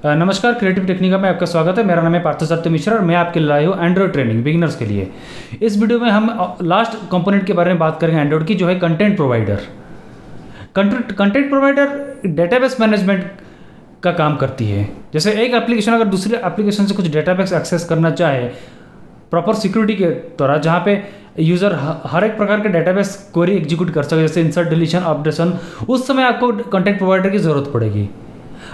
नमस्कार, creative Technica में आपका स्वागत है। मेरा नाम है पार्थसारथी मिश्रा और मैं आपके लिए लाया हूँ एंड्रॉयड ट्रेनिंग बिगिनर्स के लिए। इस वीडियो में हम लास्ट कंपोनेंट के बारे में बात करेंगे एंड्रॉयड की, जो है content provider. Content provider database management का काम करती है। जैसे एक एप्लीकेशन अगर दूसरे एप्लीकेशन से कुछ डेटाबेस एक्सेस करना चाहे प्रॉपर सिक्योरिटी के द्वारा, जहाँ पे यूज़र हर एक प्रकार के डेटाबेस क्वेरी एग्जीक्यूट कर सके, जैसे इंसर्ट, डिलीशन, अपडेशन, उस समय आपको कंटेंट प्रोवाइडर की ज़रूरत पड़ेगी।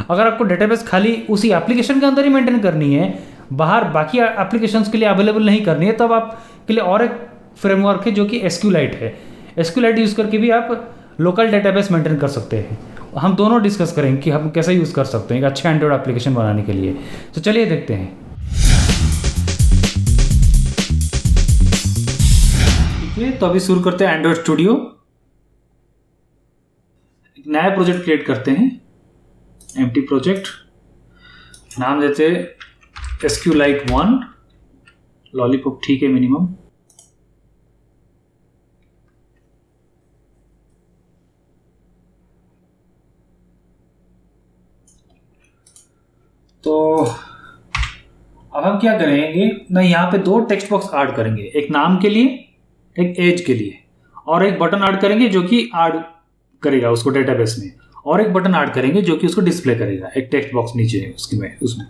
अगर आपको डेटाबेस खाली उसी एप्लीकेशन के अंदर ही मेंटेन करनी है, बाहर बाकी एप्लीकेशंस के लिए अवेलेबल नहीं करनी है, तब आपके लिए और एक फ्रेमवर्क है जो कि एसक्यूलाइट है। एसक्यूलाइट यूज़ करके भी आप लोकल डेटाबेस मेंटेन कर सकते हैं। हम दोनों डिस्कस करेंगे कि हम कैसे यूज़ कर सकते हैं एक अच्छा एंड्रॉयड एप्लीकेशन बनाने के लिए। तो चलिए देखते हैं। ठीक है, तो अभी शुरू करते हैं एंड्रॉयड स्टूडियो। एक नया प्रोजेक्ट क्रिएट करते हैं, एम्प्टी प्रोजेक्ट, नाम देते SQLite1 लॉलीपॉप, ठीक है, मिनिमम। तो अब हम क्या करेंगे ना, यहाँ पे दो टेक्स्ट बॉक्स ऐड करेंगे, एक नाम के लिए, एक एज के लिए, और एक बटन ऐड करेंगे जो कि ऐड करेगा उसको डेटाबेस में, और एक बटन ऐड करेंगे जो कि उसको डिस्प्ले करेगा, एक टेक्स्ट बॉक्स नीचे है उसमें।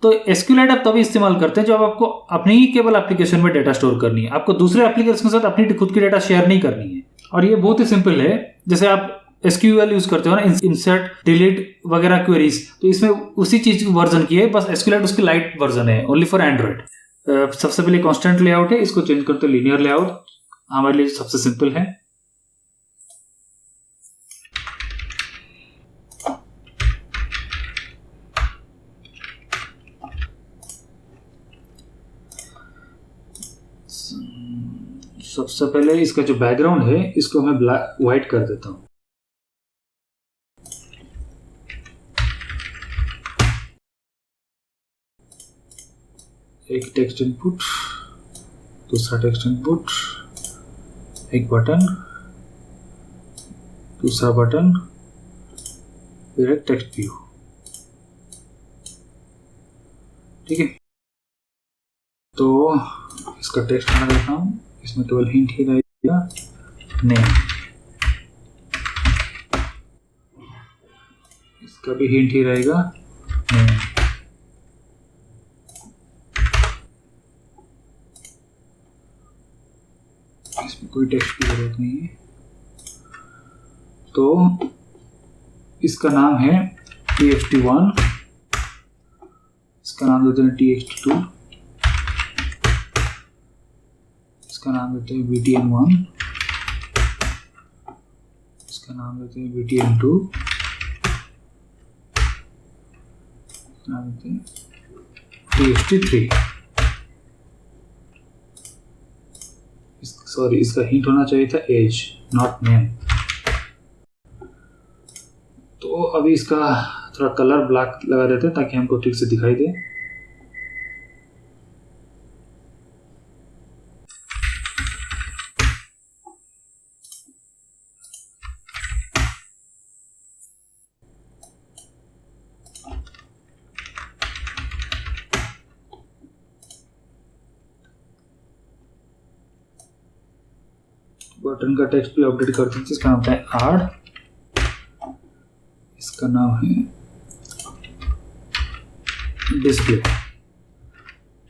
तो एसक्यूएलाइट आप तभी इस्तेमाल करते हैं जब आपको अपनी ही केवल एप्लीकेशन में डेटा स्टोर करनी है, आपको दूसरे एप्लीकेशन के साथ अपनी खुद की डेटा शेयर नहीं करनी है। और ये बहुत ही सिंपल है। जैसे आप एसक्यूएल यूज करते हो ना, इंसर्ट, डिलीट वगैरह क्वेरीज, तो इसमें उसी चीज की वर्जन की है, बस एसक्यूएलाइट उसकी लाइट वर्जन है, ओनली फॉर एंड्रॉइड। सबसे पहले कॉन्स्टेंट लेआउट है, इसको चेंज करते हैं लीनियर लेआउट, हमारे लिए सबसे सिंपल है। सबसे पहले इसका जो बैकग्राउंड है इसको मैं व्हाइट कर देता हूं। एक टेक्स्ट इनपुट, दूसरा टेक्स्ट इनपुट, एक बटन, दूसरा बटन, फिर एक टेक्स्ट व्यू। ठीक है, तो इसका टेक्स्ट बना देता हूं, इसमें केवल हिंट ही रहेगा नेम, इसका भी हिंट ही रहेगा नेम। इसमें कोई टेक्स्ट की जरूरत नहीं है। तो इसका नाम है txt1, इसका नाम देते हैं txt2, इसका नाम देते हैं btn1, इसका नाम देते हैं btn2, नाम देते हैं txt3। सॉरी, इसका हिंट होना चाहिए था एज, नॉट नेम। तो अभी इसका थोड़ा कलर ब्लैक लगा देते हैं ताकि हमको ठीक से दिखाई दे। बटन का टेक्स्ट भी अपडेट कर देते, इसका नाम है ऐड, इसका नाम है डिस्प्ले।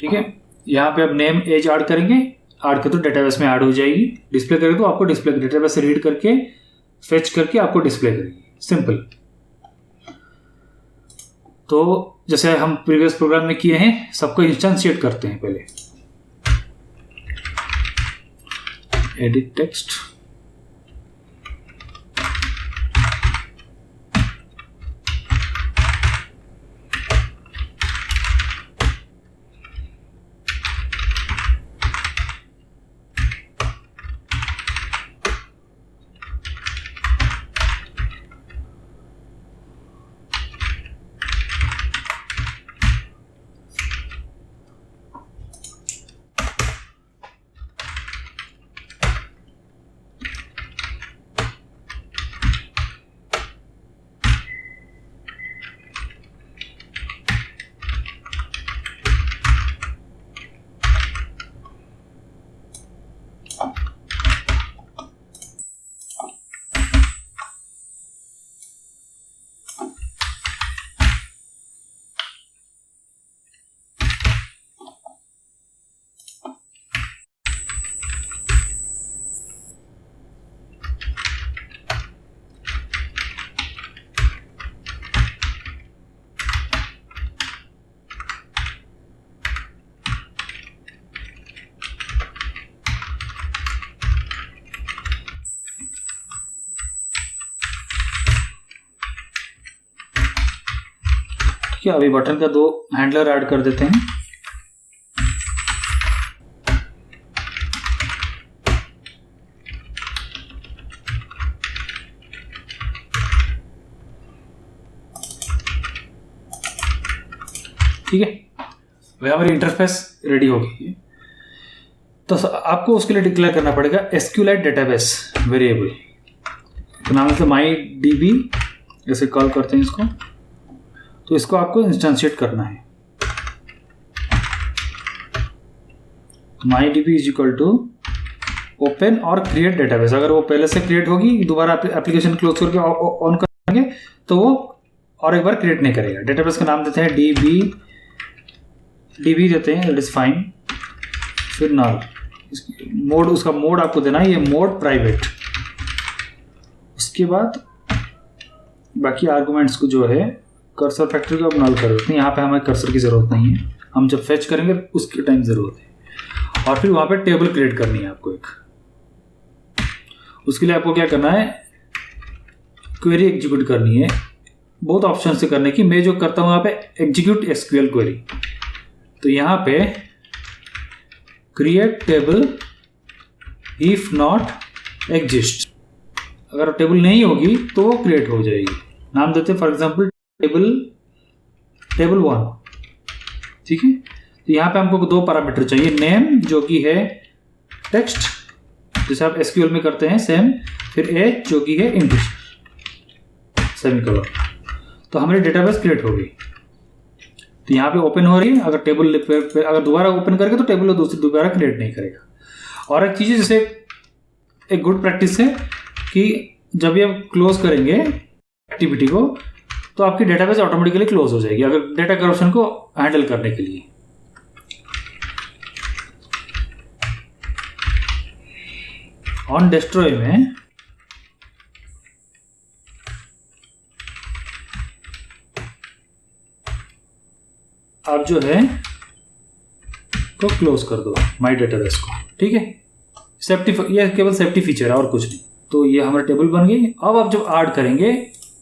ठीक है, यहाँ पे अब नेम, एज ऐड करेंगे, ऐड कर तो डेटाबेस में ऐड हो जाएगी, डिस्प्ले करेंगे तो आपको डिस्प्ले डेटाबेस से रीड करके फेच करके आपको डिस्प्ले करेगी, सिंपल। तो जैसे हम प्रीवियस प्रोग्राम में किए हैं, सबको इंस्टेंशिएट करते हैं पहले। एडिट टेक्स्ट, ठीक है, अभी बटन का 2 हैंडलर ऐड कर देते हैं। ठीक है, वह हमारी इंटरफेस रेडी हो गई है। तो आपको उसके लिए डिक्लेयर करना पड़ेगा SQLite डेटाबेस वेरिएबल, तो नाम से माई DB ऐसे कॉल करते हैं इसको। तो इसको आपको इंस्टेंशिएट करना है। My DB is equal to open और क्रिएट डेटाबेस। अगर वो पहले से क्रिएट होगी, दोबारा एप्लीकेशन क्लोज करके ऑन करेंगे तो वो और एक बार क्रिएट नहीं करेगा। डेटाबेस का नाम देते हैं DB देते हैं, दैट इज फाइन। फिर नल मोड, उसका मोड आपको देना है, ये मोड प्राइवेट। उसके बाद बाकी आर्गुमेंट्स को जो है कर्सर फैक्ट्री को आप नल कर देते हैं। यहाँ पे हमें कर्सर की ज़रूरत नहीं है, हम जब फेच करेंगे उसके टाइम ज़रूरत है। और फिर वहाँ पे टेबल क्रिएट करनी है आपको एक। उसके लिए आपको क्या करना है, क्वेरी एग्जीक्यूट करनी है। बहुत ऑप्शन से करने की, मैं जो करता हूँ यहाँ पे एग्जीक्यूट SQL क्वेरी। तो यहाँ पे create table if not exist, अगर टेबल नहीं होगी तो वो क्रिएट हो जाएगी। नाम देते हैं फॉर एग्जांपल टेबल 1। ठीक है, तो यहाँ पे हमको 2 पैरामीटर चाहिए, नेम जो कि है टेक्स्ट जैसे आप SQL में करते हैं सेम, फिर एज जो कि है इंटीजर, सेमीकोलन। तो हमारी डेटाबेस क्रिएट हो गई। तो यहाँ पे ओपन हो रही है, अगर टेबल अगर दोबारा ओपन करेगा तो टेबल दोबारा क्रिएट नहीं करेगा। और एक चीज़ जैसे एक गुड प्रैक्टिस है कि जब ये आप क्लोज करेंगे एक्टिविटी को तो आपकी डेटाबेस ऑटोमेटिकली क्लोज हो जाएगी, अगर डेटा करप्शन को हैंडल करने के लिए। ऑन डिस्ट्रॉय में आप जो है को क्लोज कर दो माई डेटाबेस को। ठीक है, सेफ्टी, ये केवल सेफ्टी फीचर है और कुछ नहीं। तो ये हमारा टेबल बन गई। अब आप जब ऐड करेंगे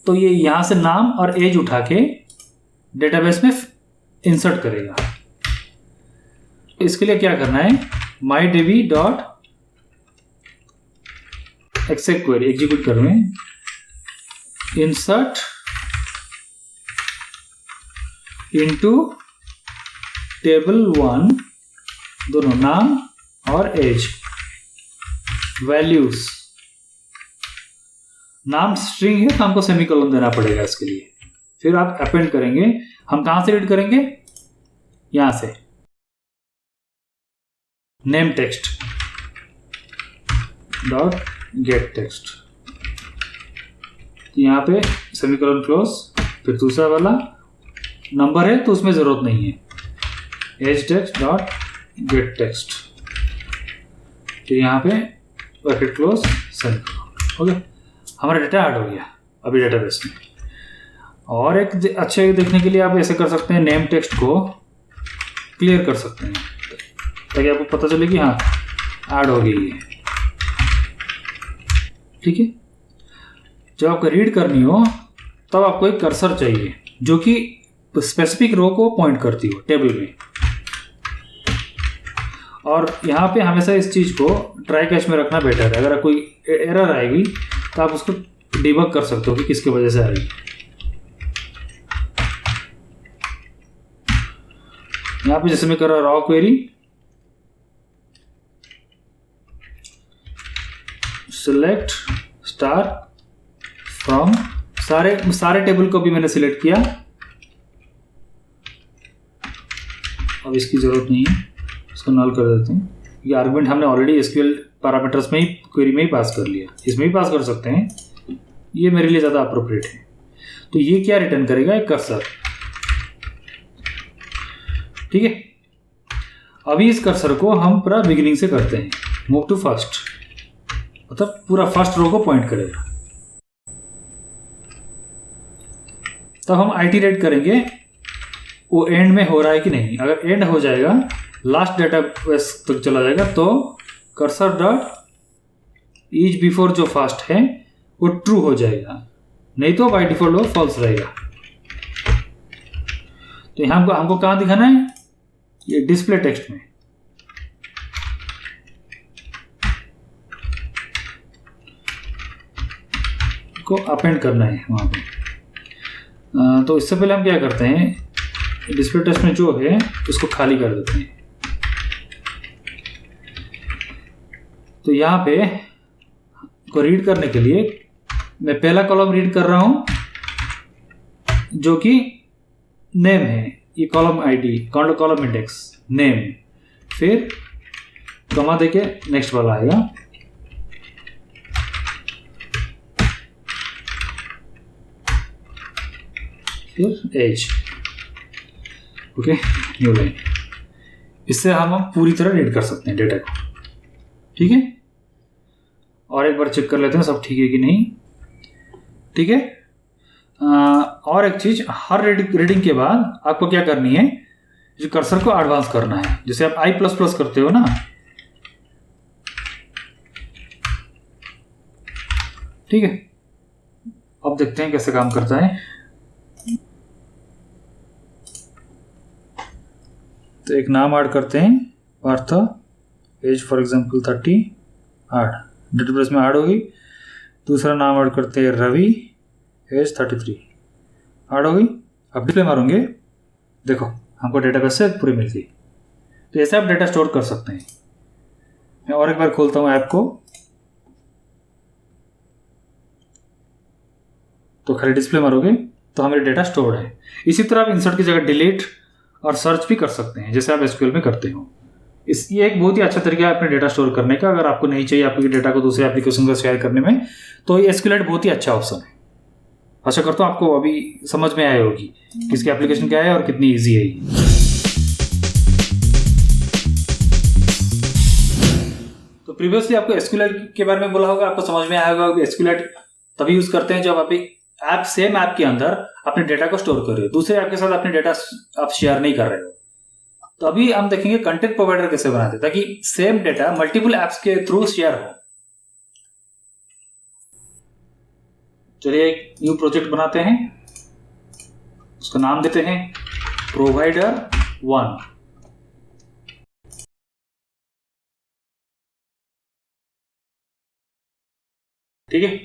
तो ये यहाँ से नाम और एज उठा के डेटाबेस में इंसर्ट करेगा। इसके लिए क्या करना है, my DB dot exec query execute करें, इंसर्ट इनटू टेबल 1, दोनों नाम और एज, वैल्यूज। नाम स्ट्रिंग है तो हमको सेमीकोलन देना पड़ेगा इसके लिए। फिर आप अपेंड करेंगे, हम कहां से रीड करेंगे, यहां से name text dot get text. यहां पे सेमीकोलन क्लोज, फिर दूसरा वाला नंबर है तो उसमें जरूरत नहीं है, as text dot get text. तो यहाँ पे ब्रैकेट क्लोज सेमीकोलन। ओके, हमारा डेटा ऐड हो गया अभी डेटाबेस में। और एक अच्छे देखने के लिए आप ऐसे कर सकते हैं, नेम टेक्स्ट को क्लियर कर सकते हैं ताकि आपको पता चले कि हाँ ऐड हो गई है। ठीक है, जब आपको रीड करनी हो तब आपको एक कर्सर चाहिए जो कि स्पेसिफिक रो को पॉइंट करती हो टेबल में। और यहाँ पे हमेशा इस चीज़ को ट्राई कैच में रखना बेटर है। अगर कोई एरर आएगी तो आप उसको डिबग कर सकते हो कि किसकी वजह से आएगी। यहाँ पे जैसे मैं कर रहा raw query, select star from, सारे टेबल को भी मैंने सिलेक्ट किया। अब इसकी जरूरत नहीं है, इसको नल कर देते हैं। ये आर्गुमेंट हमने ऑलरेडी SQL पैरामीटर्स में ही क्वेरी में ही पास कर लिया, इसमें भी पास कर सकते हैं, ये मेरे लिए ज़्यादा अप्रोप्रिएट है। तो ये क्या रिटर्न करेगा, एक कर्सर। ठीक है, अभी इस कर्सर को हम पूरा बिगिनिंग से करते हैं, मूव टू फर्स्ट, मतलब पूरा फर्स्ट रो को पॉइंट करेगा। तब हम आइटरेट करेंगे वो एंड में हो रहा है कि नहीं। अगर एंड हो जाएगा, लास्ट डेटाबेस तक चला जाएगा, तो कर्सर डॉट ईच बिफोर जो फर्स्ट है वो ट्रू हो जाएगा, नहीं तो बाय डिफॉल्ट वो फॉल्स रहेगा। तो यहाँ हमको कहाँ दिखाना है, ये डिस्प्ले टेक्स्ट में। को अपेंड करना है वहाँ पे। तो इससे पहले हम क्या करते हैं, डिस्प्ले टेक्स्ट में जो है उसको खाली कर देते हैं। तो यहाँ पे को रीड करने के लिए मैं पहला कॉलम रीड कर रहा हूँ जो कि नेम है, ये column ID, column index name, फिर कमा देके नेक्स्ट वाला आएगा, फिर एज, ओके, न्यू लाइन। इससे हम पूरी तरह रीड कर सकते हैं डेटा को, ठीक है। और एक बार चेक कर लेते हैं सब ठीक है कि नहीं, ठीक है। और एक चीज, हर रीडिंग के बाद आपको क्या करनी है, जो कर्सर को एडवांस करना है, जैसे आप I++ करते हो ना, ठीक है। अब देखते हैं कैसे काम करता है। तो एक नाम ऐड करते हैं, Parth, as for example 38, database में ऐड होगी। दूसरा नाम ऐड करते हैं रवि, एज 33, ऐड होगी। अब डिस्प्ले मारूंगे, देखो हमको डेटाबेस से पूरी मिल गई। तो ऐसे आप डेटा स्टोर कर सकते हैं। मैं और एक बार खोलता हूँ ऐप को, तो खाली डिस्प्ले मारोगे तो हमारे डेटा स्टोर्ड है। इसी तरह आप इंसर्ट की जगह डिलीट और सर्च भी कर सकते हैं, जैसे आप SQL में करते हो। ये एक बहुत ही अच्छा तरीका है अपने डेटा स्टोर करने का। अगर आपको नहीं चाहिए आपके डेटा को दूसरे एप्लीकेशन से शेयर करने में, तो ये SQLite बहुत ही अच्छा ऑप्शन है। आशा करता हूँ आपको अभी समझ में आई होगी किसकी एप्लीकेशन क्या है और कितनी ईजी है ये। तो प्रीवियसली आपको SQLite के बारे में बोला होगा, आपको समझ में आया होगा कि SQLite तभी यूज करते हैं जब आप सेम ऐप के अंदर अपने डेटा को स्टोर कर रहे हो, दूसरे ऐप के साथ अपने डेटा आप शेयर नहीं कर रहे हो। तो अभी हम देखेंगे कंटेंट प्रोवाइडर कैसे बनाते हैं ताकि सेम डेटा मल्टीपल एप्स के थ्रू शेयर हो। चलिए एक न्यू प्रोजेक्ट बनाते हैं, उसका नाम देते हैं प्रोवाइडर 1। ठीक है।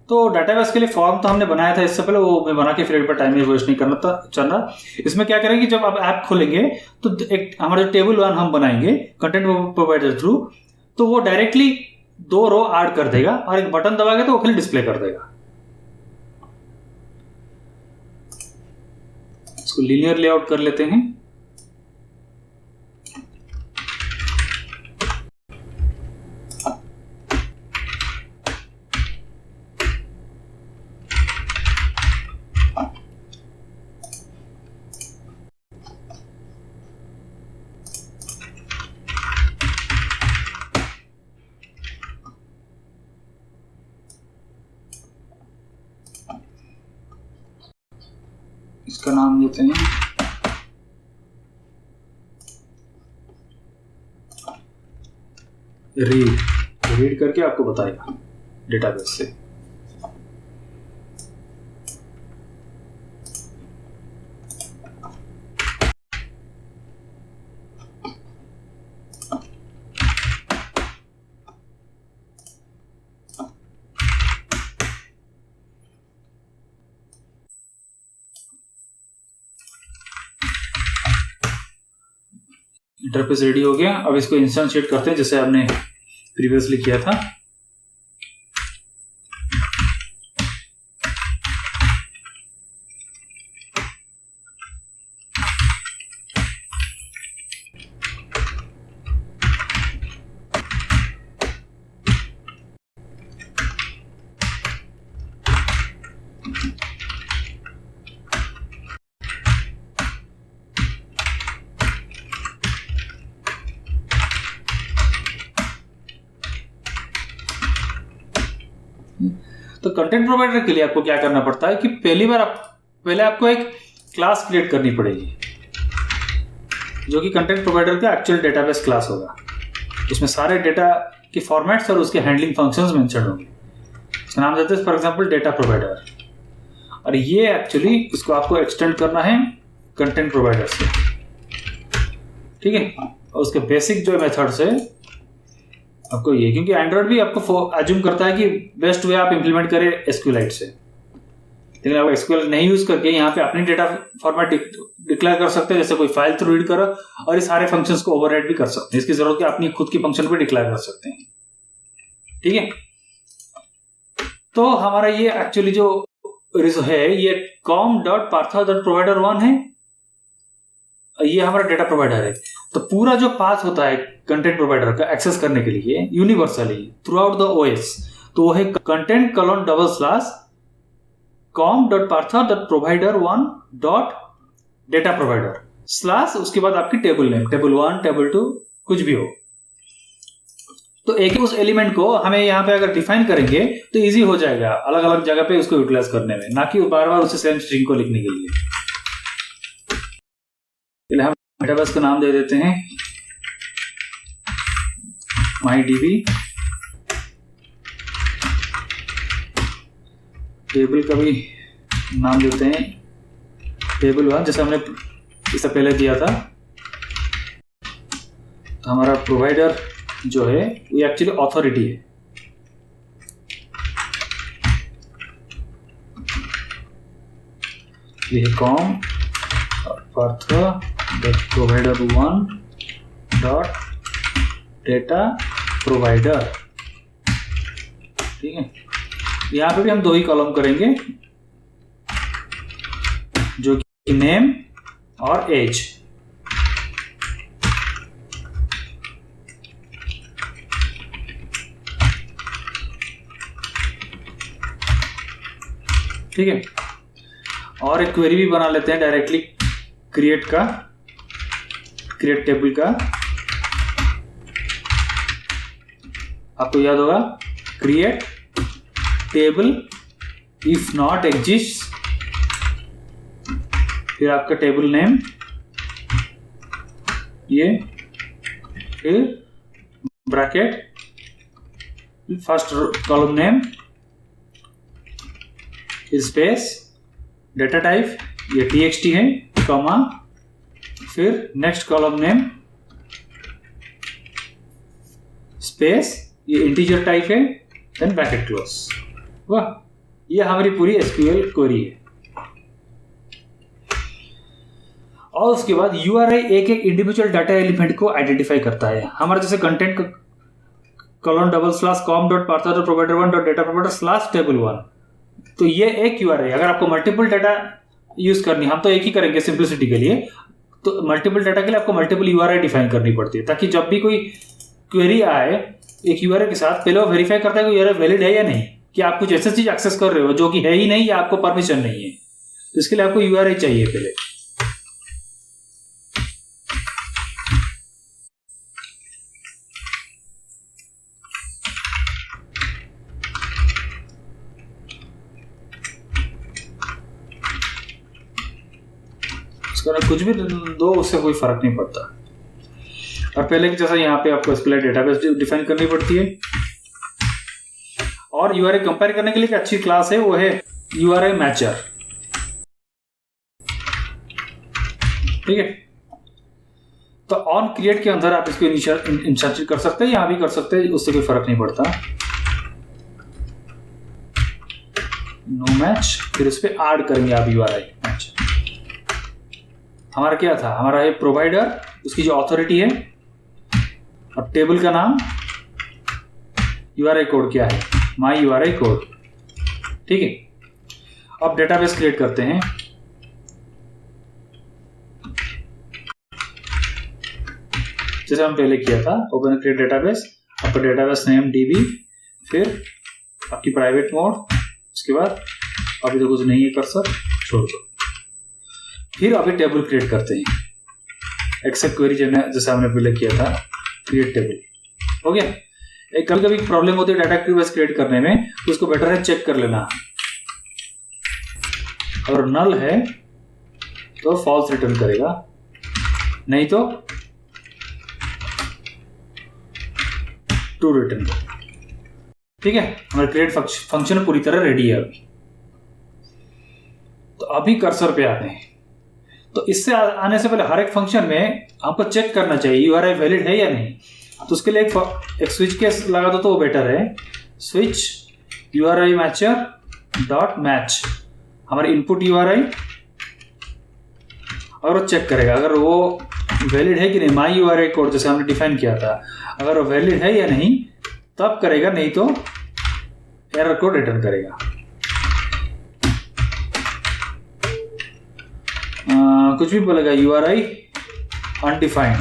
तो डाटाबेस के लिए फॉर्म तो हमने बनाया था इससे पहले, वो मैं बना के फिर एक बार टाइम वेस्ट नहीं करना था चल रहा। इसमें क्या करेंगे, जब आप ऐप खोलेंगे तो एक हमारा जो टेबल 1 हम बनाएंगे कंटेंट प्रोवाइडर थ्रू, तो वो डायरेक्टली 2 रो ऐड कर देगा और एक बटन दबाएगा तो वो खाली डिस्प्ले कर देगा। इसको लीनियर लेआउट कर लेते हैं। इसका नाम देते हैं रीड करके आपको बताएगा डेटाबेस से। इंटरफेस रेडी हो गया। अब इसको इंस्टेंशिएट करते हैं जैसे हमने प्रीवियसली किया था। तो कंटेंट प्रोवाइडर के लिए आपको क्या करना पड़ता है कि पहले आपको एक क्लास क्रिएट करनी पड़ेगी जो कि कंटेंट प्रोवाइडर का एक्चुअल डेटाबेस क्लास होगा। उसमें सारे डेटा के फॉर्मेट्स और उसके हैंडलिंग फंक्शंस मेंशन होंगे। इसका नाम देते हैं फॉर एग्जांपल डेटा प्रोवाइडर। और ये एक्चुअली इसको आपको एक्सटेंड करना है कंटेंट प्रोवाइडर से, ठीक है। और उसके बेसिक जो मेथड्स है आपको ये, क्योंकि एंड्रॉइड भी आपको अज्यूम करता है कि बेस्ट वे आप इंप्लीमेंट करें एसक्यूएलाइट से, लेकिन आप एसक्यूएल नहीं यूज करके यहाँ पे अपनी डेटा फॉर्मेट डिक्लेयर कर सकते हैं, जैसे कोई फाइल थ्रू रीड करो और ये सारे फंक्शंस को ओवरराइड भी कर सकते हैं। इसकी जरूरत है अपनी खुद की फंक्शन पे डिक्लेयर कर सकते हैं, ठीक है। तो हमारा ये एक्चुअली जो है ये com.partha.provider1 है, ये हमारा डेटा प्रोवाइडर है। तो पूरा जो पाथ होता है कंटेंट प्रोवाइडर का एक्सेस करने के लिए universally through out the OS, तो वो है content:/com.partha.provider1.dataprovider/ उसके बाद आपकी टेबल नेम, टेबल 1, टेबल 2 कुछ भी हो। तो एक ही उस एलिमेंट को हमें यहाँ पे अगर डिफाइन करेंगे तो इजी हो जाएगा अलग अलग जगह पे उसको यूटिलाइज करने में, ना कि बार बार उसे सेम स्ट्रिंग को लिखने के लिए। पहले हम डेटाबेस का नाम दे देते हैं MyDB, टेबल का भी नाम देते हैं टेबल 1, जैसे हमने इससे पहले दिया था। तो हमारा प्रोवाइडर जो है वो एक्चुअली ऑथोरिटी है, ये com.partha.provider1.dataprovider, ठीक है। यहाँ पे भी हम 2 ही कॉलम करेंगे, जो कि नेम और एज। ठीक है। और एक क्वेरी भी बना लेते हैं डायरेक्टली क्रिएट टेबल का। आपको याद होगा create table if not exist, फिर आपका टेबल नेम, ये फिर bracket, first column name, space, data type ये txt है, कॉमा, फिर नेक्स्ट कॉलम नेम, स्पेस, ये इंटीजर टाइप है, देन ब्रैकेट क्लोज। वाह, ये हमारी पूरी एसक्यूएल क्वेरी है। और उसके बाद URI एक एक इंडिविजुअल डाटा एलिमेंट को आइडेंटिफाई करता है। हमारा जैसे कंटेंट :com.partha.provider1.dataprovider/table1, तो ये एक URI। अगर आपको मल्टीपल डाटा यूज करनी, हम तो एक ही करेंगे सिंप्लिसिटी के लिए, तो मल्टीपल डाटा के लिए आपको मल्टीपल URI डिफाइन करनी पड़ती है, ताकि जब भी कोई क्वेरी आए एक URI के साथ, पहले वो वेरीफाई करता है कि URI वैलिड है या नहीं, कि आप कुछ ऐसा चीज एक्सेस कर रहे हो जो कि है ही नहीं या आपको परमिशन नहीं है। तो इसके लिए आपको URI चाहिए पहले। कुछ भी दो, उससे कोई फर्क नहीं पड़ता। और पहले की जैसा यहाँ पे आपको इसके लिए डेटाबेस डिफाइन करनी पड़ती है। और URI कंपेयर करने के लिए एक अच्छी क्लास है, वो है URI मैचर, ठीक है। तो ऑन क्रिएट के अंदर आप इसको इंसर्ट कर सकते हैं, यहां भी कर सकते हैं, उससे कोई फर्क नहीं पड़ता। नो मैच, फिर उस पर ऐड करेंगे आप URI मैच। हमारा क्या था, हमारा है प्रोवाइडर, उसकी जो ऑथोरिटी है, और टेबल का नाम, URI कोड क्या है, माई URI कोड, ठीक है। अब डेटाबेस क्रिएट करते हैं। जैसे हम पहले किया था, ओपन क्रिएट डेटाबेस, आपका डेटाबेस नेम DB, फिर आपकी प्राइवेट मोड, उसके बाद अभी तो कुछ नहीं है कर्सर, छोड़ दो। फिर अभी टेबल क्रिएट करते हैं, एक्सेप्ट क्वेरी जैसे हमने पहले किया था, क्रिएट टेबल हो गया। एक कभी कभी प्रॉब्लम होती है डेटाबेस क्रिएट करने में, तो उसको बेटर है चेक कर लेना, अगर नल है तो फॉल्स रिटर्न करेगा, नहीं तो ट्रू रिटर्न करेगा, ठीक है। हमारा क्रिएट फंक्शन पूरी तरह रेडी है अभी। तो अभी कर्सर पे आते हैं। तो इससे आने से पहले हर एक फंक्शन में आपको चेक करना चाहिए यूआरआई वैलिड है या नहीं। तो उसके लिए एक स्विच केस लगा दो तो वो बेटर है। Switch URI mature dot match हमारे इनपुट यूआरआई, और वो चेक करेगा अगर वो वैलिड है कि नहीं। माई यूआरआई कोड जैसे हमने डिफाइन किया था, अगर वो वैलिड है या नहीं तब करेगा, नहीं तो एरर कोड रिटर्न करेगा। कुछ भी बोलेगा यूआरआई अनडिफाइंड,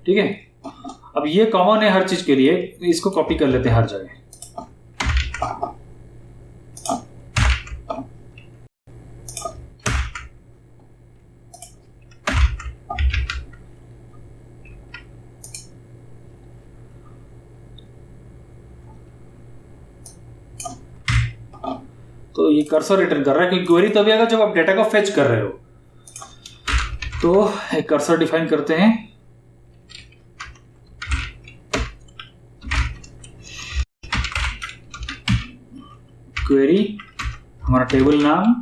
ठीक है। अब ये कॉमन है हर चीज के लिए, इसको कॉपी कर लेते हैं हर जगह। तो ये कर्सर रिटर्न कर रहा है क्योंकि क्वेरी तभी आएगा जब आप डेटा को फेच कर रहे हो। तो एक कर्सर डिफाइन करते हैं। क्वेरी हमारा टेबल नाम,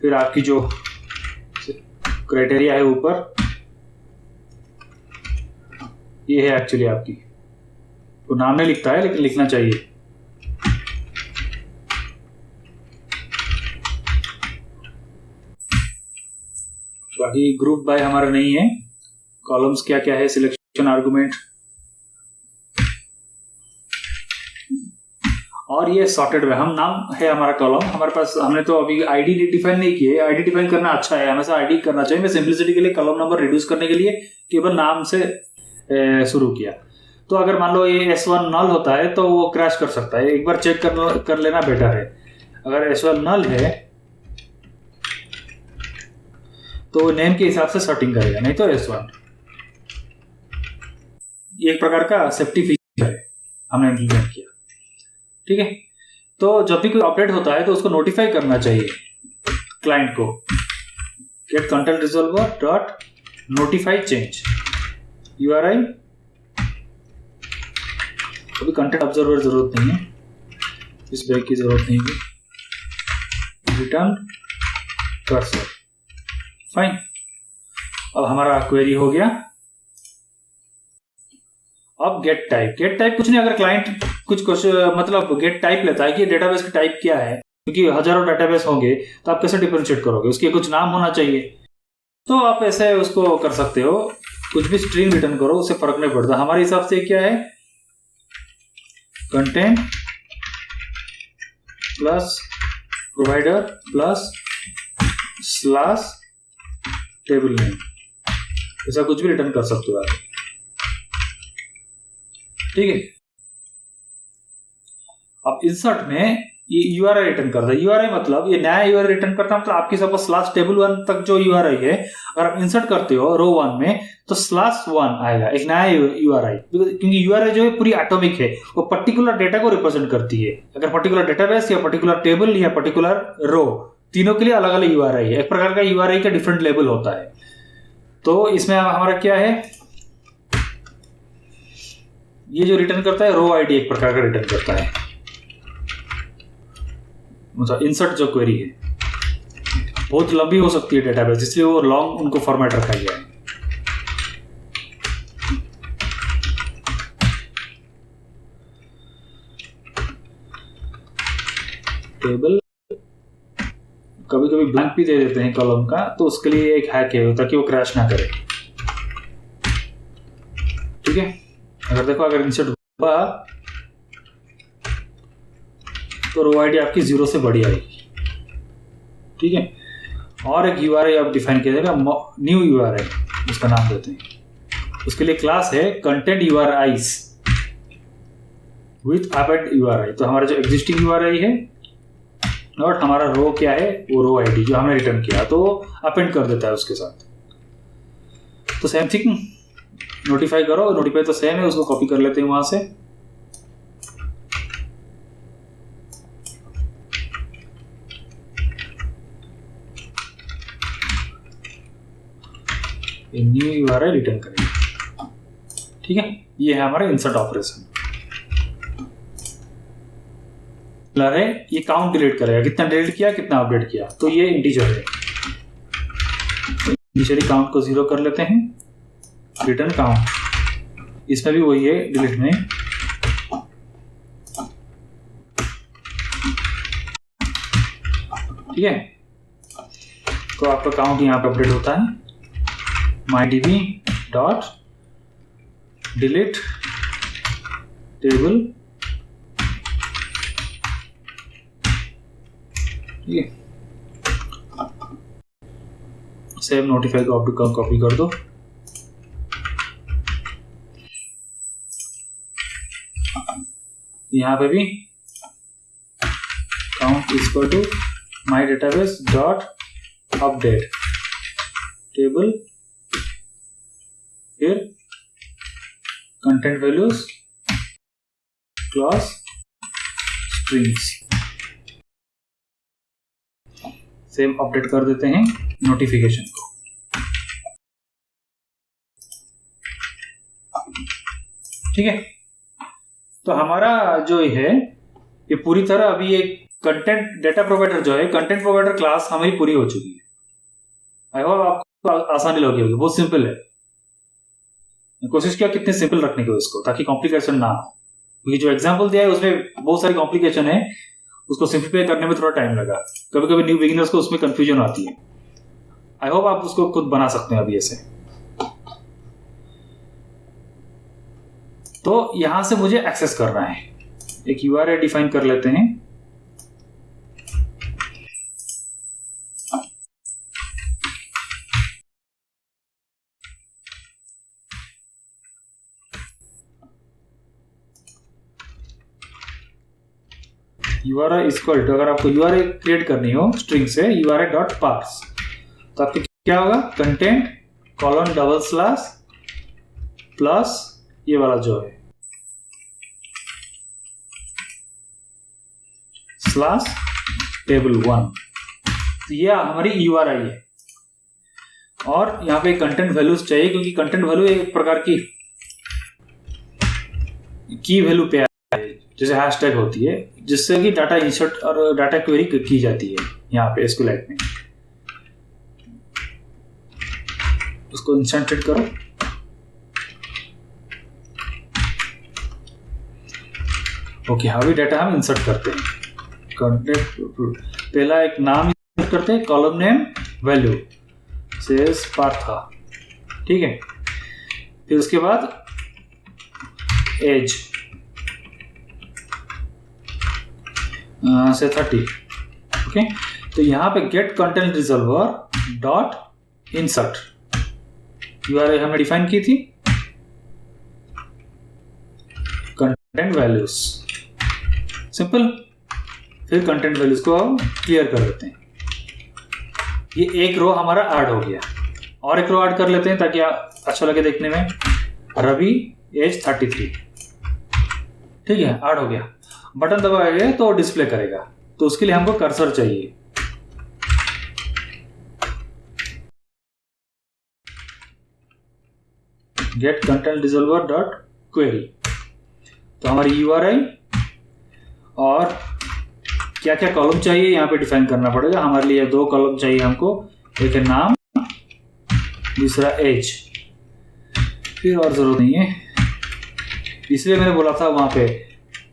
फिर आपकी जो क्राइटेरिया है ऊपर, ये है एक्चुअली आपकी, तो नाम नहीं लिखता है लेकिन लिखना चाहिए। बाकी ग्रुप बाय हमारा नहीं है। कॉलम्स क्या क्या है, सिलेक्शन आर्गुमेंट, और ये सॉर्टेड बाय हम नाम है हमारा कॉलम हमारे पास। हमने तो अभी आईडी डिफाइन नहीं किए। आईडी डिफाइन करना अच्छा है, हमेशा आईडी करना चाहिए। मैं सिंपलिसिटी के लिए कॉलम नंबर रिड्यूस करने के लिए केवल नाम से शुरू किया। तो अगर मान लो ये S1 नल होता है तो वो क्रैश कर सकता है, एक बार चेक कर लेना बेटर है। अगर S1 नल है तो नेम के हिसाब से सॉर्टिंग करेगा, नहीं तो S1। ये एक प्रकार का सेफ्टी फीचर है, हमने इंप्लीमेंट किया, ठीक है। तो जब भी कोई अपडेट होता है तो उसको नोटिफाई करना चाहिए क्लाइंट को। Get content resolver dot notify change URI. अभी कंटेंट ऑब्जर्वर जरूरत नहीं है, इस ब्रेक की जरूरत नहीं है। Return cursor, fine. अब हमारा क्वेरी हो गया। अब गेट टाइप कुछ नहीं, अगर क्लाइंट कुछ मतलब गेट टाइप लेता है कि डेटाबेस का टाइप क्या है, क्योंकि हजारों डेटाबेस होंगे तो आप कैसे डिफरेंशिएट करोगे, उसके कुछ नाम होना चाहिए। तो आप ऐसे उसको कर सकते हो, कुछ भी स्ट्रिंग रिटर्न करो, उससे फर्क नहीं पड़ता। हमारे हिसाब से क्या है, content plus provider plus slash table name, ऐसा कुछ भी रिटर्न कर सकते हो आप, ठीक है। अब इंसर्ट में ये यूआरआई रिटर्न करता है। यूआरआई मतलब ये नया यूआरआई रिटर्न करता है, मतलब आपकी सपोज स्लैश टेबल 1 तक जो यूआरआई है, अगर आप इंसर्ट करते हो रो 1 में तो स्लैश 1 आएगा, एक नया यूआरआई। क्योंकि यूआरआई जो है पूरी एटॉमिक है, वो पर्टिकुलर डेटा को रिप्रेजेंट करती है। अगर पर्टिकुलर डेटाबेस या पर्टिकुलर टेबल या पर्टिकुलर रो, तीनों के लिए अलग अलग यूआरआई है। एक प्रकार का यूआरआई का डिफरेंट लेवल होता है। तो इसमें हमारा क्या है, ये जो रिटर्न करता है रो आईडी एक प्रकार का रिटर्न करता है। मतलब इंसर्ट जो क्वेरी है बहुत लंबी हो सकती है डेटाबेस, इसलिए वो लॉन्ग उनको फॉर्मेट रखा गया है। टेबल कभी कभी ब्लैंक भी दे देते हैं कॉलम का, तो उसके लिए एक हैक है ताकि वो क्रैश ना करे, ठीक है। अगर देखो अगर इंसर्ट हुआ तो रो आईडी आपकी 0 से बड़ी आएगी, ठीक है। और एक यूआरआई आप डिफाइन किया जाएगा, न्यू यूआरआई उसका नाम देते हैं। उसके लिए क्लास है कंटेंट यूआरआईज विथ अपेंड यूआरआई। तो हमारा जो एग्जिस्टिंग यूआरआई है और हमारा रो क्या है, वो रो आईडी जो हमने रिटर्न किया तो अपेंड कर देता है उसके साथ। तो सेम थिंग नोटिफाई करो, नोटिफाई तो सेम है, उसको कॉपी कर लेते हैं वहां से। न्यू URI रिटर्न करेगा। ठीक है, ये है हमारा इंसर्ट ऑपरेशन। है ये काउंट डिलीट करेगा, कितना डिलीट किया कितना अपडेट किया, तो ये इंटीजर है। इनिशियली काउंट को 0 कर लेते हैं, रिटर्न काउंट, इसमें भी वही है डिलीट में। ठीक है, तो आपका काउंट यहाँ पे अपडेट होता है, mydb डॉट डिलीट टेबल। ठीक है, सेव नोटिफाई को आप कॉपी कर दो। यहाँ पे भी count equal to my database dot update table, फिर content values class strings. Same update कर देते हैं नोटिफिकेशन को। ठीक है, तो हमारा जो है ये पूरी तरह अभी एक कंटेंट डेटा प्रोवाइडर जो है, कंटेंट प्रोवाइडर क्लास हमारी पूरी हो चुकी है। आई होप आपको आसानी लगी होगी, बहुत सिंपल है। कोशिश किया कितने सिंपल रखने को इसको, ताकि कॉम्प्लिकेशन ना हो, क्योंकि जो एग्जांपल दिया है उसमें बहुत सारी कॉम्प्लिकेशन है, उसको सिंप्लीफाई करने में थोड़ा टाइम लगा। कभी कभी न्यू बिगिनर्स को उसमें कंफ्यूजन आती है। आई होप आप उसको खुद बना सकते हैं अभी ऐसे। तो यहां से मुझे एक्सेस करना है, एक URI डिफाइन कर लेते हैं। URI इक्वल टू, अगर आपको URI क्रिएट करनी हो स्ट्रिंग से, URI डॉट पार्स, तो आपको क्या होगा, content colon double slash plus ये वाला जो है स्लैश टेबल 1। तो ये हमारी URI है, और यहाँ पे कंटेंट वैल्यूज चाहिए, क्योंकि कंटेंट वैल्यू एक प्रकार की वैल्यू पे जैसे हैशटैग होती है, जिससे कि डाटा इंसर्ट और डाटा क्वेरी की जाती है यहाँ पे SQLite में। उसको इंसर्टेड करो। ओके, अभी डाटा हम इंसर्ट करते हैं। पहला एक नाम इंसर्ट करते हैं, column name value sales Partha. ठीक है, फिर उसके बाद एज से 30। ओके, तो यहाँ पे get content resolver dot insert URI हमने डिफाइन की थी, कंटेंट वैल्यूज, सिंपल। फिर कंटेंट वैल्यूज को क्लियर कर देते हैं। ये एक रो हमारा ऐड हो गया, और एक रो ऐड कर लेते हैं ताकि अच्छा लगे देखने में। रवि एज 33। ठीक है, ऐड हो गया। बटन दबाएंगे तो डिस्प्ले करेगा, तो उसके लिए हमको कर्सर चाहिए। Get content resolver dot query, तो हमारी URI और क्या क्या कॉलम चाहिए यहाँ पे डिफाइन करना पड़ेगा। हमारे लिए 2 कॉलम चाहिए हमको, एक है नाम, दूसरा एज। फिर और जरूरत नहीं है, इसलिए मैंने बोला था वहां पे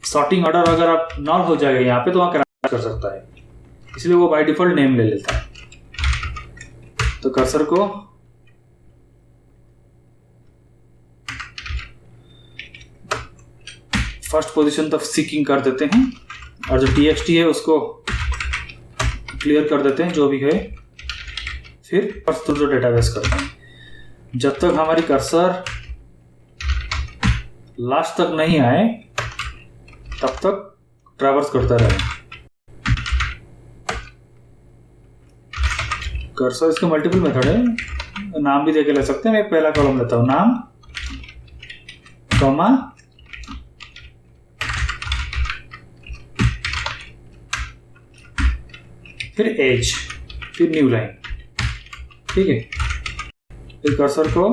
सॉर्टिंग ऑर्डर अगर आप नॉन हो जाएगा यहाँ पे तो वहां कर सकता है, इसलिए वो बाय डिफॉल्ट नेम ले लेता है। तो कर्सर को फर्स्ट पोजीशन तक सीकिंग कर देते हैं, और जो TXT है उसको क्लियर कर देते हैं जो भी है। फिर फर्स्ट जो डेटाबेस करते हैं, जब तक हमारी कर्सर लास्ट तक नहीं आए तब तक ट्रैवर्स करता रहे। कर्सर इसके मल्टीपल मेथड है, नाम भी देके ले सकते हैं। मैं पहला कॉलम लेता हूं, नाम कॉमा फिर एज, फिर न्यू लाइन। ठीक है, फिर कर्सर को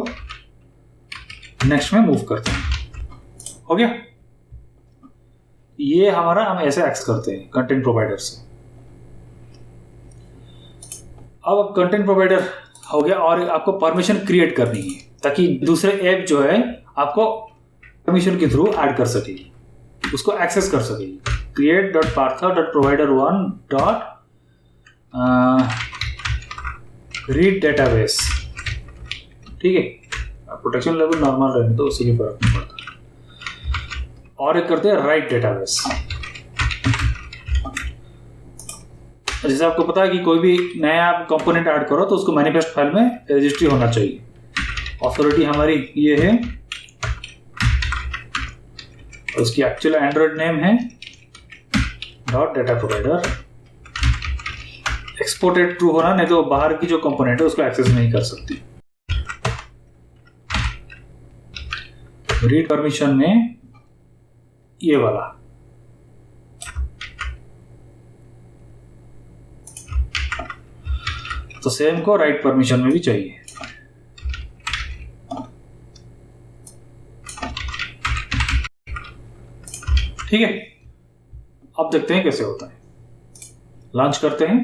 नेक्स्ट में मूव करते हैं। हो गया, ये हमारा हम ऐसे एक्सेस करते हैं कंटेंट प्रोवाइडर से। अब कंटेंट प्रोवाइडर हो गया और आपको परमिशन क्रिएट करनी है ताकि दूसरे ऐप जो है आपको परमिशन के थ्रू ऐड कर सकेगी, उसको एक्सेस कर सकेगी। create.partha.provider1.read database, ठीक है। प्रोटेक्शन लेवल नॉर्मल रहने तो उसी के फर्क नहीं पड़ता। और एक करते हैं राइट डेटाबेस। जैसे आपको पता है कि कोई भी नया आप कंपोनेंट ऐड करो तो उसको मैनिफेस्ट फाइल में रजिस्ट्री होना चाहिए। ऑथोरिटी हमारी ये है, उसकी एक्चुअल एंड्रॉइड नेम है .data-provider। एक्सपोर्टेड ट्रू होना, नहीं तो बाहर की जो कंपोनेंट है उसको एक्सेस नहीं कर सकती। रीड परमिशन में ये वाला, तो सेम को राइट परमिशन में भी चाहिए। ठीक है, अब देखते हैं कैसे होता है। लॉन्च करते हैं।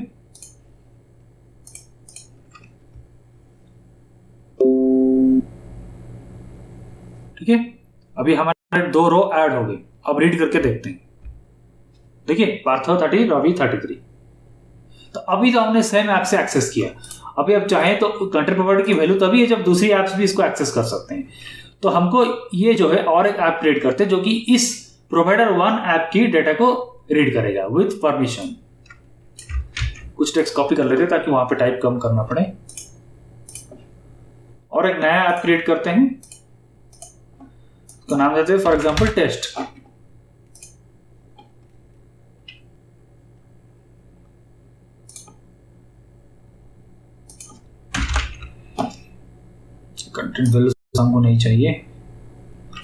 ठीक है, अभी हमारे 2 रो ऐड हो गए। अब रीड करके देखते हैं। देखिए, पार्थ 30, रवि 33। तो अभी तो हमने सेम ऐप से एक्सेस किया। अभी अब चाहें तो कंटेंट प्रोवाइडर की वैल्यू तभी है जब दूसरी ऐप्स भी इसको एक्सेस कर सकते हैं। तो हमको ये जो है और एक ऐप क्रिएट करते हैं जो कि इस प्रोवाइडर 1 ऐप की डेटा को रीड करेगा विथ परमिशन। कुछ टेक्स्ट कॉपी कर लेते हैं ताकि वहां पे टाइप कम करना पड़े। और एक नया ऐप क्रिएट करते हैं, तो नाम देते हैं for example test. Content value हमको नहीं चाहिए,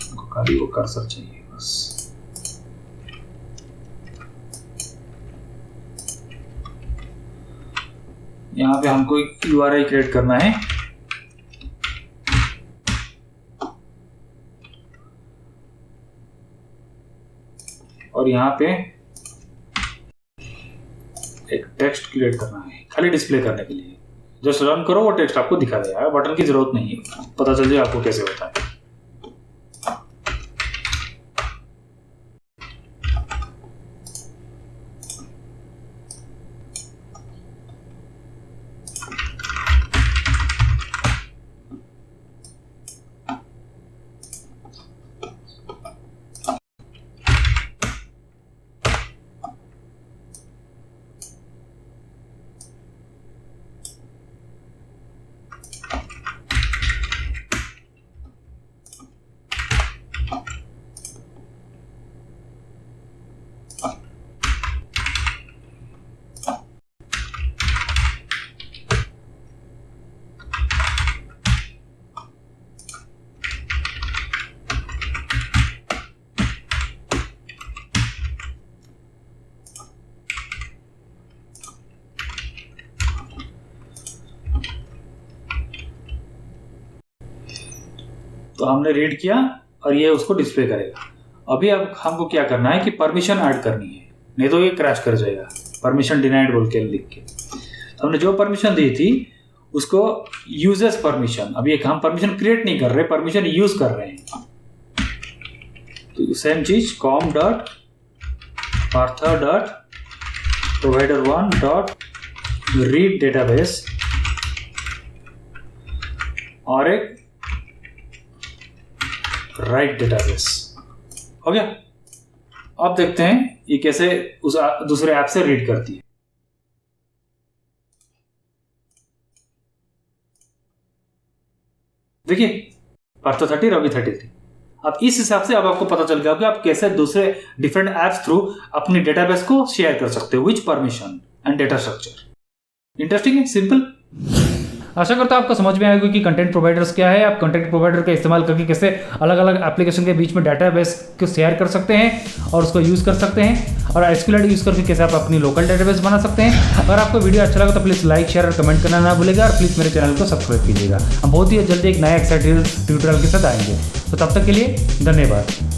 हमको खाली वो कर्सर चाहिए बस। यहाँ पे हमको एक URI क्रिएट करना है। और यहाँ पे एक टेक्स्ट क्रिएट करना है खाली डिस्प्ले करने के लिए। जस्ट रन करो, वो टेक्स्ट आपको दिखा देगा। बटन की जरूरत नहीं है, पता चल जाए आपको कैसे होता है। तो हमने रीड किया और ये उसको डिस्प्ले करेगा। अभी अब हमको क्या करना है कि परमिशन ऐड करनी है, नहीं तो ये क्रैश कर जाएगा। परमिशन डिनाइड बोल के लिख के, तो हमने जो परमिशन दी थी उसको यूजर्स परमिशन, अभी एक हम परमिशन क्रिएट नहीं कर रहे, परमिशन यूज कर रहे हैं। तो सेम चीज com.partha.provider1.read database और एक राइट डेटाबेस। हो गया। अब देखते हैं ये कैसे उस दूसरे ऐप से रीड करती है। देखिए, पार्थ 30, रवि 33। अब इस हिसाब से अब आपको पता चल गया कि आप कैसे दूसरे डिफरेंट ऐप्स थ्रू अपनी डेटाबेस को शेयर कर सकते हो which permission and data structure. Interesting है, सिंपल। आशा करता हूँ आपको समझ में आएगा कि कंटेंट प्रोवाइडर्स क्या है, आप कंटेंट प्रोवाइडर का इस्तेमाल करके कैसे अलग अलग एप्लीकेशन के बीच में डाटाबेस को शेयर कर सकते हैं और उसको यूज़ कर सकते हैं, और एसक्यूएल यूज़ करके कैसे आप अपनी लोकल डाटाबेस बना सकते हैं। अगर आपको वीडियो अच्छा लगा तो प्लीज़ लाइक, शेयर और कमेंट करना ना भूलेगा, और प्लीज़ मेरे चैनल को सब्सक्राइब कीजिएगा। हम बहुत ही जल्दी एक नया एक्साइटिंग ट्यूटोरियल के साथ आएंगे, तो तब तक के लिए धन्यवाद।